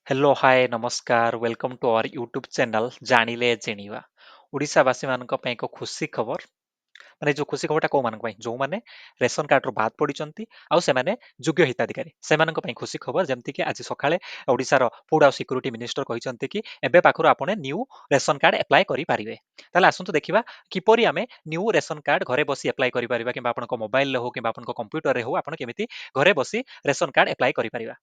Hello hi नमस्कार welcome to our YouTube channel जानिले जेनिवा ओडिशावासी मानक ପାଇଁ ଏକ ଖୁସି ଖବର ମାନେ ଯୋଉ ଖୁସି ଖବରଟା କୋଉମାନଙ୍କ ପାଇଁ ଯୋଉମାନେ ରେସନ କାର୍ଡରୁ ବାଦ ପଡିଛନ୍ତି ଆଉ ସେମାନେ ଯୋଗ୍ୟ ହିତାଧିକାରୀ ସେମାନଙ୍କ ପାଇଁ ଖୁସି ଖବର ଯେମିତି କି ଆଜି ସକାଳେ ଓଡିଶାର ଫୁଡ ଆଉ ସିକ୍ୟୁରିଟି ମିନିଷ୍ଟର କହିଛନ୍ତି କି ଏବେ ପାଖରୁ ଆପଣ ନ୍ୟୁ ରେସନ କାର୍ଡ ଆପ୍ଲାଏ କରିପାରିବେ ତାହେଲେ ଆସନ୍ତୁ ଦେଖିବା କିପରି ଆମେ ନ୍ୟୁ ରେସନ କାର୍ଡ ଘରେ ବସି ଆପ୍ଲାଏ କରିପାରିବା କିମ୍ବା ଆପଣଙ୍କ ମୋବାଇଲରେ ହଉ କିମ୍ବା ଆପଣଙ୍କ କମ୍ପ୍ୟୁଟରରେ ହଉ ଆପଣ କେମିତି ଘରେ ବସି ରେସନ କାର୍ଡ ଆପ୍ଲାଏ କରିପାରିବା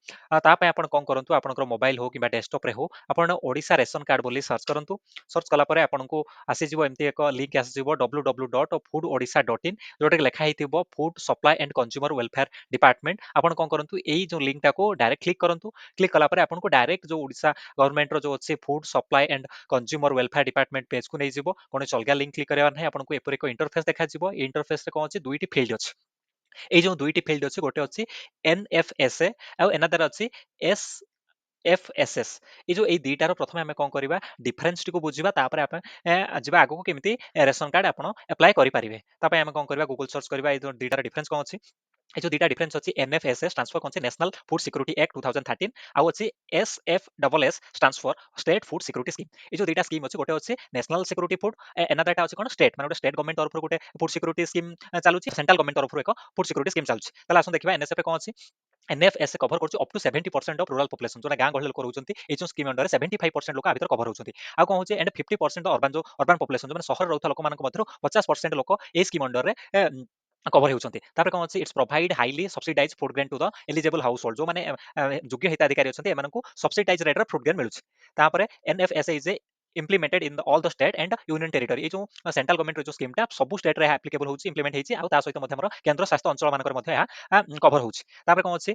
ତା ପାଇଁ ଆପଣ କଣ କରନ୍ତୁ ଆପଣଙ୍କର ମୋବାଇଲ ହଉ କିମ୍ବା ଡେସ୍କଟପରେ ହଉ ଆପଣ ଓଡିଶା ରେସନ କାର୍ଡ ବୋଲି ସର୍ଚ୍ଚ କରନ୍ତୁ ସର୍ଚ୍ଚ କଲା ପରେ ଆପଣଙ୍କୁ ଆସିଯିବ ଏମିତି ଏକ ଲିଙ୍କ ଆସିଯିବ www.foododisha.in ଯୋଉଟାକି ଲେଖା ହେଇଥିବ food supply and consumer welfare department ଆପଣ କଣ କରନ୍ତୁ ଏଇ ଯୋଉ ଲିଙ୍କଟାକୁ ଡାଇରେକ୍ଟ କ୍ଲିକ୍ କରନ୍ତୁ କ୍ଲିକ୍ କଲା ପରେ ଆପଣଙ୍କୁ ଡାଇରେକ୍ଟ ଯୋଉ ଓଡିଶା ଗଭର୍ଣ୍ଣମେଣ୍ଟର ଯୋଉ ଅଛି food supply and consumer welfare department ପେଜକୁ ନେଇଯିବ କୌଣସି ଅଲଗା ଲିଙ୍କ କ୍ଲିକ୍ କରିବାର ନାହିଁ ଆପଣଙ୍କୁ ଏପରି ଏକ ଇଣ୍ଟରଫେସ ଦେଖାଯିବ এই ଇଣ୍ଟରଫେସରେ କଣ ଅଛି ଦୁଇଟି ଫିଲ୍ଡ ଅଛି এই ଯୋଉ ଦୁଇଟି ଫିଲ୍ଡ ଅଛି ଗୋଟେ ଅଛି NFSA ଆଉ ଏନାଦର ଅଛି S FSS এই ଯୋଉ ଏଇ ଦିଟାର ପ୍ରଥମେ ଆମେ କଣ କରିବା ଡିଫରେନ୍ସ ଟିକୁ ବୁଝିବା ତାପରେ ଆମେ ଯିବା ଆଗକୁ କେମିତି ରେସନ କାର୍ଡ ଆପଣ ଆପ୍ଲାଏ କରିପାରିବେ ତା ପାଇଁ ଆମେ କଣ କରିବା ଗୁଗଲ ସର୍ଚ୍ଚ କରିବା ଏଇ ଯୋଉ ଦିଟାର ଡିଫରେନ୍ସ କଣ ଅଛି এই ଯୋଉ ଦିଟା ଡିଫରେନ୍ସ ଅଛି NFSS ଷ୍ଟାଣ୍ଡସ୍ ଫର କଣ ଅଛି ନ୍ୟାସନାଲ ଫୁଡ ସିକ୍ୟୁରିଟି ଆକ୍ଟ 2013 ଆଉ ଅଛି SFSS ଷ୍ଟାଣ୍ଡସ୍ ଫର ଷ୍ଟେଟ ଫୁଡ ସିକ୍ୟୁରିଟି ସ୍କିମ୍ এই ଯୋଉ ଦିଟା ସ୍କିମ୍ ଅଛି ଗୋଟେ ଅଛି ନ୍ୟାସନାଲ ସିକ୍ୟୁରିଟି ଫୁଡ ଏନାଦରଟା ଅଛି କଣ ଷ୍ଟେଟ ମାନେ ଗୋଟେ ଷ୍ଟେଟ ଗଭର୍ଣ୍ଣମେଣ୍ଟ ତରଫରୁ ଗୋଟେ ଫୁଡ ସିକ୍ୟୁରିଟି ସ୍କିମ୍ ଚାଲୁଛି ସେଣ୍ଟ୍ରାଲ ଗଭର୍ଣ୍ଣମେଣ୍ଟ ତରଫରୁ ଏକ ଫୁଡ ସିକ୍ୟୁରିଟି ସ୍କିମ୍ ଚାଲୁଛି ତାହେଲେ ଆସନ୍ତୁ ଦେଖିବା NSF କଣ ଅଛି NFS कवर करछि up to 70% of rural population जोना गां गहल लोक रहउछंती ए जो स्कीम अंडर 75% लोक आ भीतर कवर होउछंती आ कोन होछि एंड 50% अर्बन जो अर्बन पॉपुलेशन जो माने शहर रहउथा लोक मानक मध्यरो 50% लोक ए स्कीम अंडर रे कवर होउछंती तापर कोन अछि it's provide highly subsidize food grain to the eligible household जो माने योग्य हिताधिकारी अछंती एमानकु सब्सिडाइज रेट रे फूड ग्रेन मिलुछि तापर NFSA is implemented in all the state and union territory ये जो सेंट्रल गवर्नमेंट जो स्कीम टा सब स्टेट रे एप्लीकेबल होछि इंप्लीमेंट हेछि आ ता सहित मध्य हमर केंद्र शासित अंचल मानकर मध्य या कवर होछि तापर कोन अछि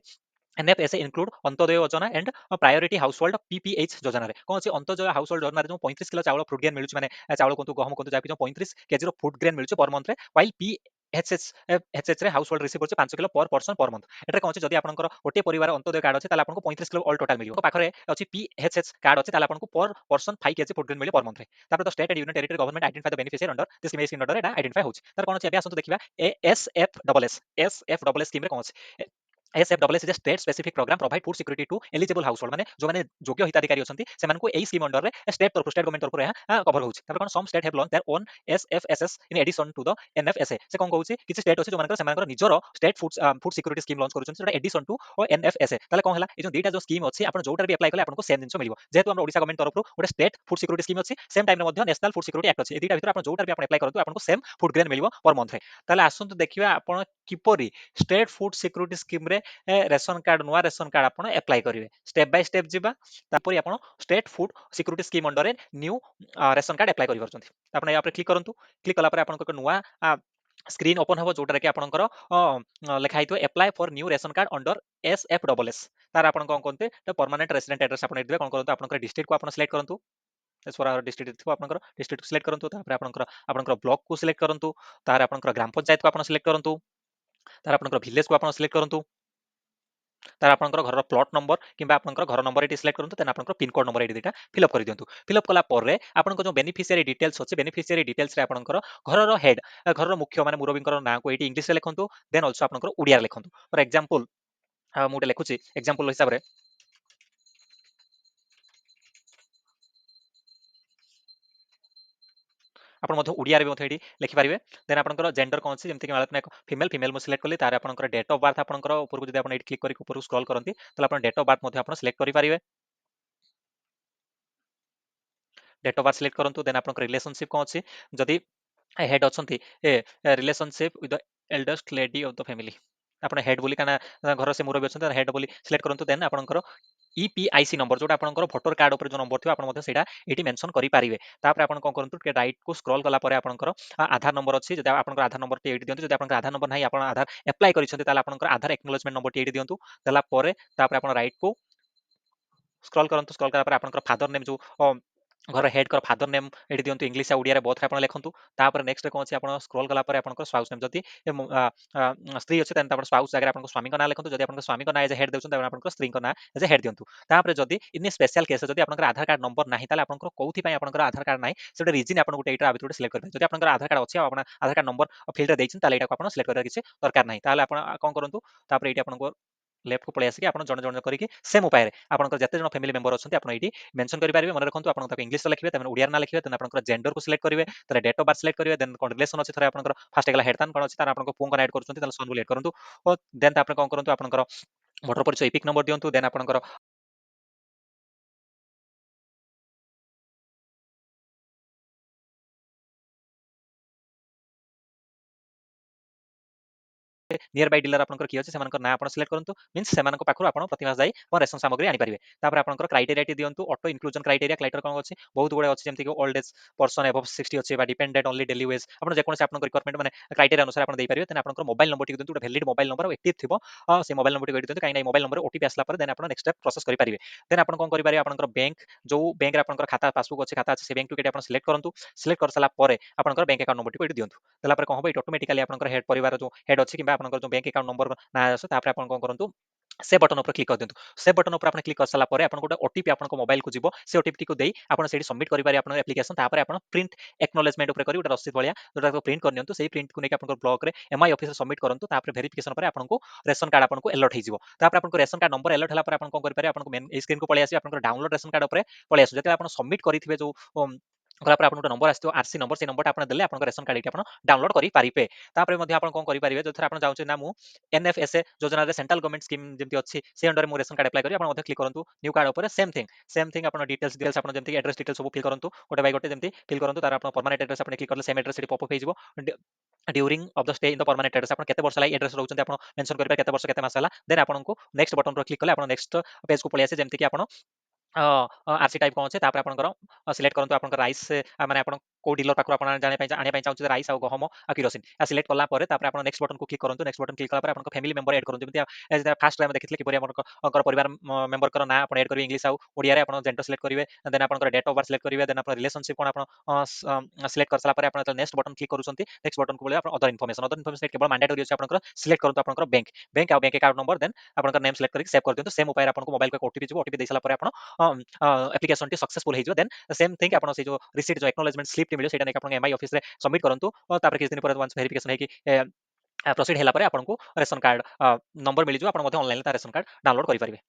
NFSA include अंत्योदय योजना and priority house hold PPH योजना रे कौन अछि अंत्योदय हाउस होल्ड योजना रे जो 35 किलो चावल फूड ग्रेन मिलुछि माने चावल कोंतु गहम कोंतु जाकि जो 35 केजी रो फूड ग्रेन मिलुछि पर मंथ रे व्हाइल PHH रे हाउस होल्ड रिसीव करछि 5 किलो पर पर्सन पर मंथ एटा कौन अछि जदि आपनकर गोटे परिवार अंत्योदय कार्ड अछि ताले आपनको 35 किलो ऑल टोटल मिलियो पाखरे अछि PHH कार्ड अछि ताले आपनको पर पर्सन 5 केजी फूड ग्रेन मिलियो पर मंथ रे तापर the state and union territory government identify the beneficiary under this scheme under Etah identify होछि तार कौन अछि एबे आसंतु देखिबा SFSS स्कीम रे कौन अछि SFSS is a state specific program provide food security to eligible household माने जो माने योग्य हिताधिकारी अछंती सेमान को एई स्कीम अंडर रे स्टेट गवर्नमेंट तरफ रे कवर होउछि तापर कोन some state have launch their own SFSS in addition to the NFSA से कोन कहउछि किछि स्टेट अछि जो मानकर सेमानकर निजरो state food security scheme launch करूछन सेटा एडिशन टू NFSA ताले कोन हला ए जो दीटा जो स्कीम अछि आपण जोटार भी अप्लाई कले आपनको सेम जिंस मिलिबो जेहेतु हमर ओडिसा गवर्नमेंट तरफ गोटे स्टेट फूड सिक्युरिटी स्कीम अछि सेम टाइम रे मध्ये नेशनल फूड सिक्युरिटी एक्ट अछि ए दीटा भितर आपण जोटार भी आपण अप्लाई करंतु आपनको सेम फूड ग्रेन मिलिबो पर मंथ रे ताले आसंतु देखिबा आपण किपरि स्टेट फूड सिक्युरिटी स्कीम रे रेशन कार्ड नुआ रेशन कार्ड आपण अप्लाई करिवे स्टेप बाय स्टेप जिबा तापरि आपण state food security scheme under new ration card apply करि परछंती आपण या पर क्लिक करंतु क्लिक कला पर आपण को नुआ स्क्रीन ओपन हबो जोटार कि आपनकर लेखा हितो apply for new ration card under SFSS तार आपण कोन कोनते परमानेंट रेसिडेंट एड्रेस आपण दिबे कोन करंतु आपनकर डिस्ट्रिक्ट को आपण सिलेक्ट करंतु सोरा डिस्ट्रिक्ट थिबो आपनकर डिस्ट्रिक्ट को सिलेक्ट करंतु तापर आपनकर ब्लॉक को सिलेक्ट करंतु तार आपनकर ग्राम पंचायत को आपण सिलेक्ट करंतु तार आपनकर विलेज को आपण सिलेक्ट करंतु तार आपनकर घर प्लॉट नंबर किंबा आपनकर घर नंबर एटी सिलेक्ट करंतु देन आपनकर पिन कोड नंबर एटी देटा फिल अप कर दियंतु फिल अप कला परे आपनकर जो बेनिफिशियरी डिटेल्स अछि बेनिफिशियरी डिटेल्स रे आपनकर घर रो हेड घर रो मुख्य माने मुरबीकर नाम को एटी इंग्लिश रे लिखंतु देन आल्सो आपनकर उडिया रे लिखंतु फॉर एग्जांपल मुटे लिखुची एग्जांपल हिसाब रे आपण मध्य उडिया रे मध्य एटी लिखि परिबे देन आपनकर जेंडर कोन अछि जेमति कि मालत ना फीमेल फीमेल मु सिलेक्ट करली तार आपनकर डेट ऑफ बर्थ आपनकर ऊपर को जदि आपण एटी क्लिक करी ऊपर स्क्रॉल करंती तले आपण डेट ऑफ बर्थ मध्य आपण सिलेक्ट करि परिबे डेट ऑफ बर्थ सिलेक्ट करंतु देन आपनकर रिलेशनशिप कोन अछि जदि हेड अछंती ए relationship with the eldest lady of the family आपण हेड बोली काना घर से मुरबी अछंती हेड बोली सिलेक्ट करंतु देन आपनकर EPIC नंबर जोटा आपनकर वोटर कार्ड ऊपर जो नंबर थिबा आपण मते सेटा एटी मेंशन करि परिबे तापर आपण कोन करंतु के राइट को स्क्रॉल कला परे आपनकर आधार नंबर अछि जदि आपनकर आधार नंबर टी एटी दियंतु जदि आपनकर आधार नंबर नाही आपण आधार अप्लाई करिसंती ताले आपनकर आधार एक्नॉलेजमेंट नंबर टी एटी दियंतु दला परे तापर आपण राइट को स्क्रॉल करंतु स्क्रॉल कला परे आपनकर फादर नेम जो घर हेड कर फादर नेम एटी दियंतु इंग्लिश आ उडिया रे बोथ रे आपण लेखंतु तापर नेक्स्ट कोन अछि आपण स्क्रॉल कला परे आपनकर स्पाउस नेम जदि स्त्री अछि तन तापर स्पाउस जागर आपनकर स्वामी को नाम लेखंतु जदि आपनकर स्वामी को नाम एज हेड देउछन तापर आपनकर स्त्री को नाम एज हेड दियंतु तापर जदि इन स्पेशल केस जदि आपनकर आधार कार्ड नंबर नाही ताले आपनकर कोउथि पय आपनकर आधार कार्ड नाही सेटा रीजन आपन गुटे एटा आबित गुटे सिलेक्ट करबे जदि आपनकर आधार कार्ड अछि आपन आधार कार्ड नंबर फील्ड रे दैछन ताले एटा को आपन सिलेक्ट करबार किछि दरकार नाही ताले आपन कोन करंतु तापर एटी आपनकर ଲେଫ୍ଟକୁ ପଳେଇ ଆସିକି ଆପଣ ଜଣେ ଜଣେ କରିକି ସେମ୍ ଉପାୟରେ ଆପଣଙ୍କର ଯେତେ ଜଣ ଫ୍ୟାମିଲି ମେମ୍ବର ଅଛନ୍ତି ଆପଣ ଏଇଠି ମେନସନ୍ କରିପାରିବେ। ମନେ ରଖନ୍ତୁ ଆପଣ ତାକୁ ଇଂଲିଶରେ ଲେଖିବେ, ତାପରେ ଓଡ଼ିଆରେ ନା ଲେଖିବେ, ଦେନ୍ ଆପଣଙ୍କର ଜେଣ୍ଡରକୁ ସିଲେକ୍ଟ କରିବେ, ତାପରେ ଡେଟ୍ ଅଫ୍ ବାର୍ଥ ସିଲେକ୍ଟ କରିବେ, ଦେନ୍ କ'ଣ ରିଲେସନ୍ ଅଛି ଥରେ ଆପଣଙ୍କର ଫାର୍ଷ୍ଟ ହେଇଗଲା ହେଡ୍ ତାନ୍ କ'ଣ ଅଛି ତାର ଆପଣଙ୍କ ପୁଅଙ୍କର ଆଡ୍ କରୁଛନ୍ତି ତାହେଲେ ସନ୍ ବୋଲି ଆଡ୍ କରନ୍ତୁ। ଓ ଦେନ୍ ତାପରେ କ'ଣ କରନ୍ତୁ ଆପଣଙ୍କର ଭୋଟର ପରିଚୟ ଇପିକ୍ ନମ୍ବର ଦିଅନ୍ତୁ, ଦେନ୍ ଆପଣଙ୍କର ନିୟର ବାଇ ଡିଲର ଆପଣଙ୍କର କିଏ ଅଛି ସେମାନଙ୍କ ନାଁ ଆପଣ ସିଲେକ୍ଟ କରନ୍ତୁ, ମିନ୍ସ ସେମାନଙ୍କ ପାଖରୁ ଆପଣ ପ୍ରତି ମାସ ଯାଇ ଆପଣ ରେସନ ସାମଗ୍ରୀ ଆଣିପାରିବେ। ତାପରେ ଆପଣଙ୍କର କ୍ରାଇଟେରିଆଟି ଦିଅନ୍ତୁ, ଅଟୋ ଇନକ୍ଲୁଜନ କ୍ରାଇଟେରିଆ କ୍ରାଇଟେରିଆ କ'ଣ ଅଛି ବହୁତ ଗୁଡ଼େ ଅଛି, ଯେମିତି ଓଲ୍ଡ ଏଜ୍ ପର୍ସନ ଏଭବ 60 ଅଛି ବା ଡିପେଣ୍ଡେଣ୍ଟ ଓନ୍ଲି ଡେଲି ୱେଜ୍, ଆପଣ ଯେକୌଣସି ଆପଣଙ୍କ ରିକ୍ୱାରମେଣ୍ଟ ମାନେ କ୍ରାଇଟେରିଆ ଅନୁସାରେ ଆପଣ ଦେଇପାରିବେ। ଦେନ୍ ଆପଣଙ୍କର ମୋବାଇଲ ନମ୍ବରଟିକୁ ଦିଅନ୍ତୁ, ଗୋଟେ ଭ୍ୟାଲିଡ୍ ମୋବାଇଲ ନମ୍ବର ଆକ୍ଟିଭ୍ ଥିବ, ସେ ମୋବାଇଲ ନମ୍ବରଟିକୁ ଏଠି ଦିଅନ୍ତୁ, କାହିଁକି ନା ମୋବାଇଲ ନମ୍ବର ଓଟିପି ଆସିଲା ପରେ ଦେନ୍ ଆପଣ ନେକ୍ସଟ ଷ୍ଟେପ୍ ପ୍ରୋସେସ କରିପାରିବେ। ଦେନ୍ ଆପଣ କ'ଣ କରିପାରିବେ ଆପଣଙ୍କର ବ୍ୟାଙ୍କ ଯୋଉ ବ୍ୟାଙ୍କରେ ଆପଣଙ୍କର ଖାତା ପାସବୁକ୍ ଅଛି ଖାତା ଅଛି ସେ ବ୍ୟାଙ୍କକୁ ଏଠି ଆପଣ ସିଲେକ୍ଟ କରନ୍ତୁ। ସିଲେକ୍ଟ କରିସାରିଲା ପରେ ଆପଣଙ୍କର ବ୍ୟାଙ୍କ ଆକାଉଣ୍ଟ ନମ୍ବରଟିକୁ ଏଠି ଦିଅନ୍ତୁ। ଦେଲା ପରେ କ'ଣ ହେବ ଏଠି ଅଟୋମେଟିକାଲି ଆପଣଙ୍କର ହେଡ୍ ପରିବାର ଯୋଉ ହେଡ୍ ଅଛି କିମ୍ବା ଆପଣଙ୍କର ଯୋଉ ବ୍ୟାଙ୍କ ଆକାଉଣ୍ଟ ନମ୍ବର ନା ଆସୁ ତାପରେ ଆପଣ କ'ଣ କରନ୍ତୁ ସେ ବଟନ ଉପରେ କ୍ଲିକ୍ କରିଦିଅନ୍ତୁ। ସେ ବଟନ ଉପରେ ଆପଣ କ୍ଲିକ୍ କରିସାରିଲା ପରେ ଆପଣଙ୍କୁ ଗୋଟେ ଓଟିପି ଆପଣଙ୍କ ମୋବାଇଲକୁ ଯିବ। ସେ ଓଟିପିଟିକୁ ଦେଇ ଆପଣ ସେଇଠି ସବମିଟ୍ କରିପାରିବେ ଆପଣଙ୍କ ଆପ୍ଲିକେସନ। ତାପରେ ଆପଣ ପ୍ରିଣ୍ଟ ଏକ୍ନୋଲେଜମେଣ୍ଟ ଉପରେ କରି ଗୋଟେ ରସିଦ ଭଳିଆ ଯୋଉଟାକୁ ପ୍ରିଣ୍ଟ କରିନିଅନ୍ତୁ। ସେଇ ପ୍ରିଣ୍ଟକୁ ନେଇକି ଆପଣଙ୍କ ବ୍ଲକରେ ଏମ୍ଆଇ ଅଫିସରେ ସବମିଟ୍ କରନ୍ତୁ। ତାପରେ ଭେରିଫିକେସନ ପରେ ଆପଣଙ୍କୁ ରେସନ କାର୍ଡ ଆପଣଙ୍କୁ ଏଲର୍ଟ ହେଇଯିବ। ତାପରେ ଆପଣଙ୍କୁ ରେସନ କାର୍ଡ ନମ୍ବର ଏଲର୍ଟ ହେଲା ପରେ ଆପଣ କ'ଣ କରିପାରିବେ ଆପଣଙ୍କୁ ମେନ୍ ଏଇ ସ୍କ୍ରିନକୁ ପଳେଇ ଆସିବେ ଆପଣଙ୍କର ଡାଉନଲୋଡ ରେସନ କାର୍ଡ ଉପରେ ପଳେଇ ଆସିବ। ଯେତେବେଳେ ଆପଣ ସବମିଟ୍ କରିଥିବେ ଯୋଉ କଲା ପରେ ଆପଣଙ୍କୁ ଗୋଟେ ନମ୍ବର ଆସିଥିବ ଆରସି ନମ୍ବର, ସେଇ ନମ୍ବରଟା ଆପଣ ଦେଲେ ଆପଣଙ୍କ ରେସନ କାର୍ଡ ଏଠି ଆପଣ ଡାଉନଲୋଡ କରିପାରିବେ। ତାପରେ ମଧ୍ୟ ଆପଣ କ'ଣ କରିପାରିବେ ଯୋଉଥିରେ ଆପଣ ଚାହୁଁଛନ୍ତି ନା ମୁଁ ଏନ୍ଏଫଏସଏ ଯୋଜନାରେ ସେଣ୍ଟ୍ରାଲ ଗଭର୍ଣ୍ଣମେଣ୍ଟ ସ୍କିମ୍ ଯେମିତି ଅଛି ସେ ଅଣ୍ଡରରେ ମୁଁ ରେସନ କାର୍ଡ ଆପ୍ଲାଏ କରିବି ଆପଣ ମଧ୍ୟ କ୍ଲିକ୍ କରନ୍ତୁ ନ୍ୟୁ କାର୍ଡ ଉପରେ ସେମ୍ ଥିଙ୍ଗ ଆପଣ ଡିଟେଲ୍ସ ଆପଣ ଯେମିତି ଆଡ୍ରେସ ଡିଟେଲ୍ସ ସବୁ ଫିଲ୍ କରନ୍ତୁ ଗୋଟେ ବାଇ ଗୋଟେ ଯେମିତି ଫିଲ୍ କରନ୍ତୁ। ତାର ଆପଣ ପର୍ମାନେଣ୍ଟ ଆଡ୍ରେସ ଆପଣ କ୍ଲିକ୍ କଲେ ସେମ୍ ଆଡ୍ରେସ ସେଠି ପପ୍ ହେଇଯିବ। During of the stay in the permanent address ଆପଣ କେତେ ବର୍ଷ ହେଲା ଏଡ୍ରେସ ରହୁଛନ୍ତି ଆପଣ ମେନସନ କରିପାରିବେ କେତେ ବର୍ଷ କେତେ ମାସ ହେଲା। ଦେନ୍ ଆପଣଙ୍କୁ ନେକ୍ସଟ ବଟନ କ୍ଲିକ୍ କଲେ ଆପଣ ନେକ୍ସଟ ପେଜକୁ ପଳେଇ ଆସିବେ ଯେମିତି କି ଆପଣ ଆରସି ଟାଇପ କ'ଣ ଅଛି ତାପରେ ଆପଣଙ୍କର ସିଲେକ୍ଟ କରନ୍ତୁ ଆପଣଙ୍କର ରାଇସ୍ ମାନେ ଆପଣ କୋଉ ଡିଲର ପାଖରୁ ଆପଣ ଆଣିବା ପାଇଁ ଚାହୁଁଛନ୍ତି ରାଇସ୍ ଆଉ ଗହମ ଆଉ କିରୋସିନ ସିଲେକ୍ଟ କଲା ପରେ ତାପରେ ଆପଣ ନେକ୍ସଟ ବଟନକୁ କ୍ଲିକ୍ କରନ୍ତୁ। ନେକ୍ସଟ ବଟନ କ୍ଲିକ୍ କଲା ପରେ ଆପଣଙ୍କ ଫ୍ୟାମିଲି ମେମ୍ବର ଏଡ୍ କରନ୍ତୁ ଯେମିତି ଫାଷ୍ଟ ଆମେ ଦେଖିଥିଲେ କିପରି ଆପଣଙ୍କର ପରିବାର ମେମ୍ବରଙ୍କର ନାଁ ଆପଣ ଏଡ୍ କରିବେ ଇଂଲିଶ ଆଉ ଓଡ଼ିଆରେ ଆପଣ ଜେଣ୍ଡର ସିଲେକ୍ଟ କରିବେ ଦେନ୍ ଆପଣଙ୍କର ଡେଟ୍ ଅଫ୍ ବାର୍ଥ ସିଲେକ୍ଟ କରିବେ ଦେନ୍ ଆପଣ ରିଲେସନସିପ କ'ଣ ଆପଣ ସିଲେକ୍ଟ କରିସାରିଲା ପରେ ଆପଣ ନେକ୍ସଟ ବଟନ କ୍ଲିକ୍ କରୁଛନ୍ତି ନେକ୍ସଟ ବଟନକୁ ପଳେଇବେ ଆପଣ ଅଦର ଇନଫର୍ମେସନ କେବଳ ମାଣ୍ଡାଟୋରି ଅଛି ଆପଣଙ୍କର ସିଲେକ୍ଟ କରନ୍ତୁ ଆପଣଙ୍କର ବ୍ୟାଙ୍କ ଆଉ ବ୍ୟାଙ୍କ ଆକାଉଣ୍ଟ ନମ୍ବର ଦେନ୍ ଆପଣଙ୍କର ନେମ୍ ସିଲେକ୍ଟ କରିକି ସେଭ୍ କରିଦିଅନ୍ତୁ। ସେମ୍ ଉପାୟରେ ଆପଣଙ୍କୁ ମୋବାଇଲକୁ ଓଟିପି ଯିବ ଓଟିପି ଦେଇସାରିଲା ପରେ ଆପଣ ଆପ୍ଲିକେସନଟି ସକ୍ସେସଫୁଲ ହେଇଯିବ। ଦେନ୍ ସେମ୍ ଥିଙ୍ଗ ଆପଣ ସେଇ ଯୋଉ ରିସିଟ୍ ଯୋଉ ଆକ୍ନୋଲେଜମେଣ୍ଟ ସ୍ଲିପ୍ଟି ମିଳିବ ସେଇଟା ନେଇକି ଆପଣଙ୍କ ଏମ୍ଆଇ ଅଫିସରେ ସବମିଟ୍ କରନ୍ତୁ। ତାପରେ କିଛି ଦିନ ପରେ ୱାନ୍ସ ଭେରିଫିକେସନ ହେଇକି ପ୍ରୋସିଡ୍ ହେଲା ପରେ ଆପଣଙ୍କୁ ରେସନ କାର୍ଡ ନମ୍ବର ମିଳିଯିବ ଆପଣ ମଧ୍ୟ ଅନଲାଇନରେ ତା ରେସନ କାର୍ଡ ଡାଉନଲୋଡ କରିପାରିବେ।